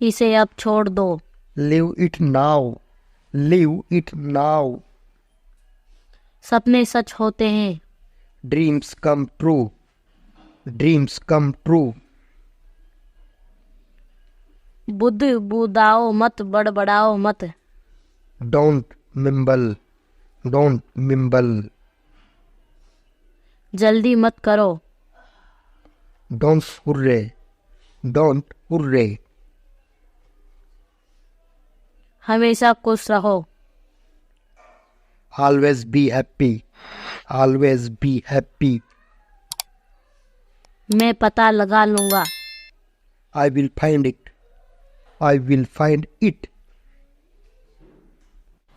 इसे अब छोड़ दो। Leave it now. Leave it now. सपने सच होते हैं। Dreams come true. Dreams come true. Buddha बुदाओ मत, बड़बड़ाओ मत। Don't mumble. Don't mumble. जल्दी मत करो। Don't hurry. Don't hurry. हमेशा खुश रहो। Always be happy. Always be happy. मैं पता लगा लूंगा। I will find it. I will find it.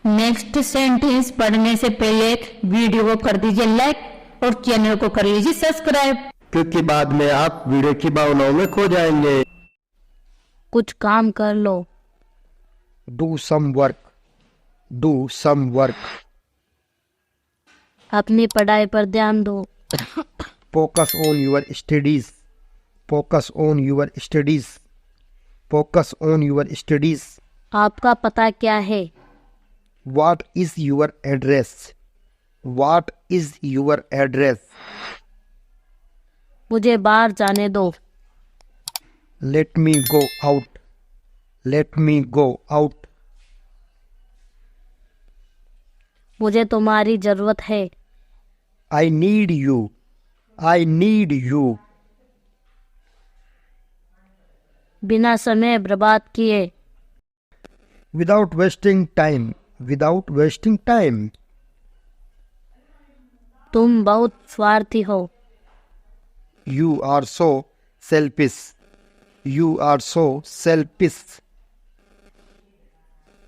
Next sentence पढ़ने से पहले वीडियो को कर दीजिए लाइक और चैनल को कर लीजिए सब्सक्राइब, क्योंकि बाद में आप वीडियो की भावनाओं में खो जाएंगे। कुछ काम कर लो। Do some work. Do some work. अपनी पढ़ाई पर ध्यान दो। Focus on your studies. Focus on your studies. Focus on your studies. आपका पता क्या है? What is your address? What is your address? मुझे बाहर जाने दो। Let me go out. Let me go out. मुझे तुम्हारी जरूरत है। I need you. I need you. बिना समय बर्बाद किए। Without wasting time. Without wasting time. तुम बहुत स्वार्थी हो। You are so selfish. You are so selfish.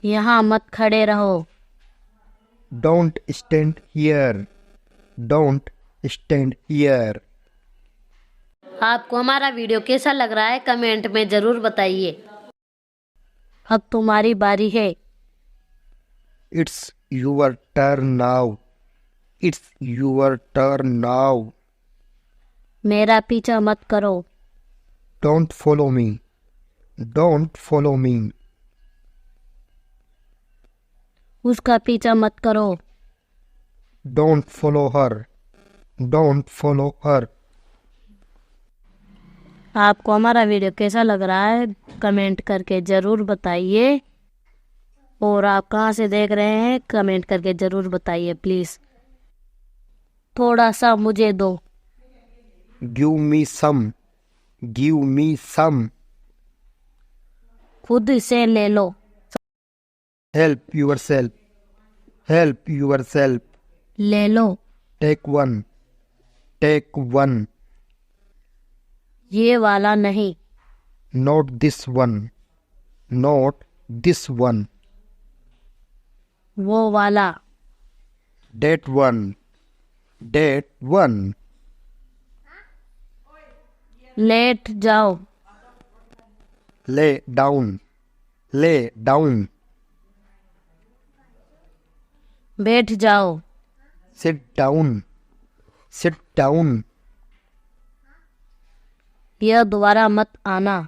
यहाँ मत खड़े रहो। Don't stand here. Don't stand here. आपको हमारा वीडियो कैसा लग रहा है कमेंट में जरूर बताइए। अब तुम्हारी बारी है। It's your turn now. It's your turn now. मेरा पीछा मत करो। Don't follow me. Don't follow me. उसका पीछा मत करो। Don't follow her. Don't follow her. आपको हमारा वीडियो कैसा लग रहा है कमेंट करके ज़रूर बताइए। और आप कहाँ से देख रहे हैं कमेंट करके ज़रूर बताइए प्लीज़। थोड़ा सा मुझे दो। Give me some. Give me some. खुद से ले लो। Help yourself. Help yourself. ले लो। Take one. Take one. ये वाला नहीं। Not this one. Not this one. वो वाला। That one. That one. लेट जाओ। Lay down. Lay down. बैठ जाओ। Sit down. Sit down. यह दोबारा मत आना।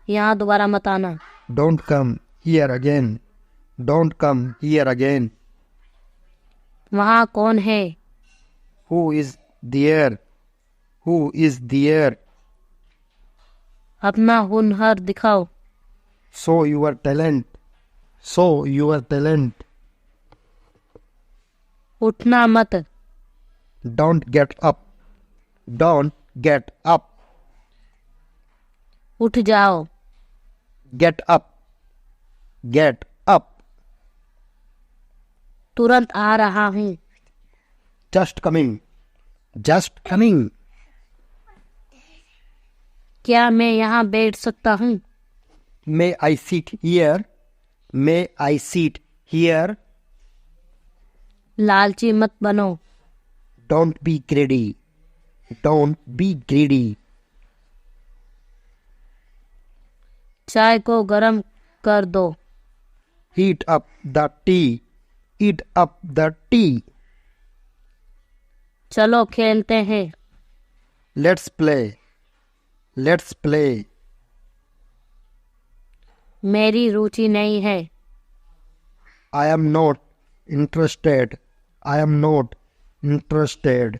यहाँ दोबारा मत आना। Don't come here again. Don't come here again. वहाँ कौन है? Who is there? Who is there? अपना हुनर दिखाओ। Show your talent. Show your talent. उठना मत। Don't get up. Don't get up. उठ जाओ। Get up. Get up. तुरंत आ रहा हूँ। Just coming. Just coming. क्या मैं यहाँ बैठ सकता हूँ? May I sit here? May I sit here? लालची मत बनो। Don't be greedy. Don't be greedy. चाय को गरम कर दो। Heat up the tea. Eat up the tea. चलो खेलते हैं। Let's play. Let's play. मेरी रुचि नहीं है। I am not interested. I am not interested.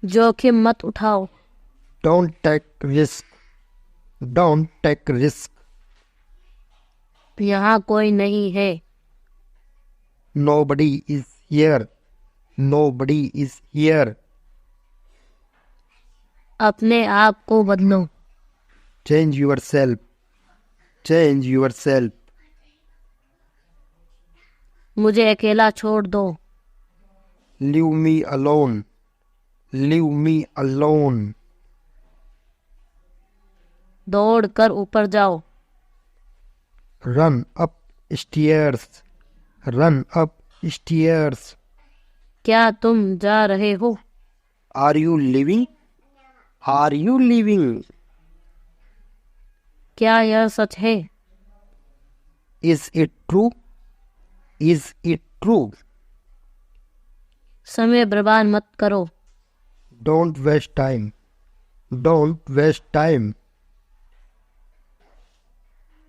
जोखिम मत उठाओ। Don't take risk. Don't take risk. यहाँ कोई नहीं है। Nobody is here. Nobody is here. अपने आप को बदलो। Change yourself. Change yourself. मुझे अकेला छोड़ दो। Leave me alone. Leave me alone. दौड़ कर ऊपर जाओ। Run up stairs. Run up stairs. क्या तुम जा रहे हो? Are you leaving? Are you leaving? क्या यह सच है? Is it true? Is it true? समय बर्बाद मत करो। Don't waste time. Don't waste time.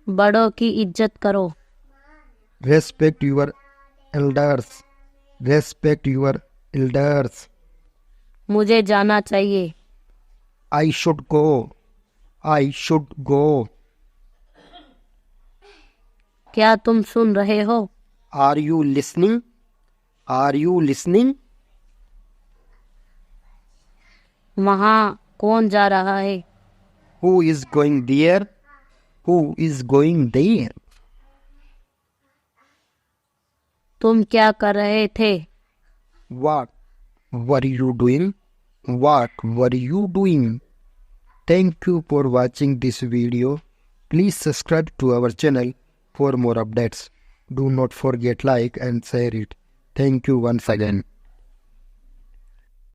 बड़ों की इज्जत करो। Respect your elders. Respect your elders. मुझे जाना चाहिए। I should go. I should go. क्या तुम सुन रहे हो? Are you listening? Are you listening? वहाँ कौन जा रहा है? Who is going there? Who is going there? तुम क्या कर रहे थे? What were you doing? What were you doing? Thank you for watching this video. Please subscribe to our channel for more updates. Do not forget like and share it. Thank you once again.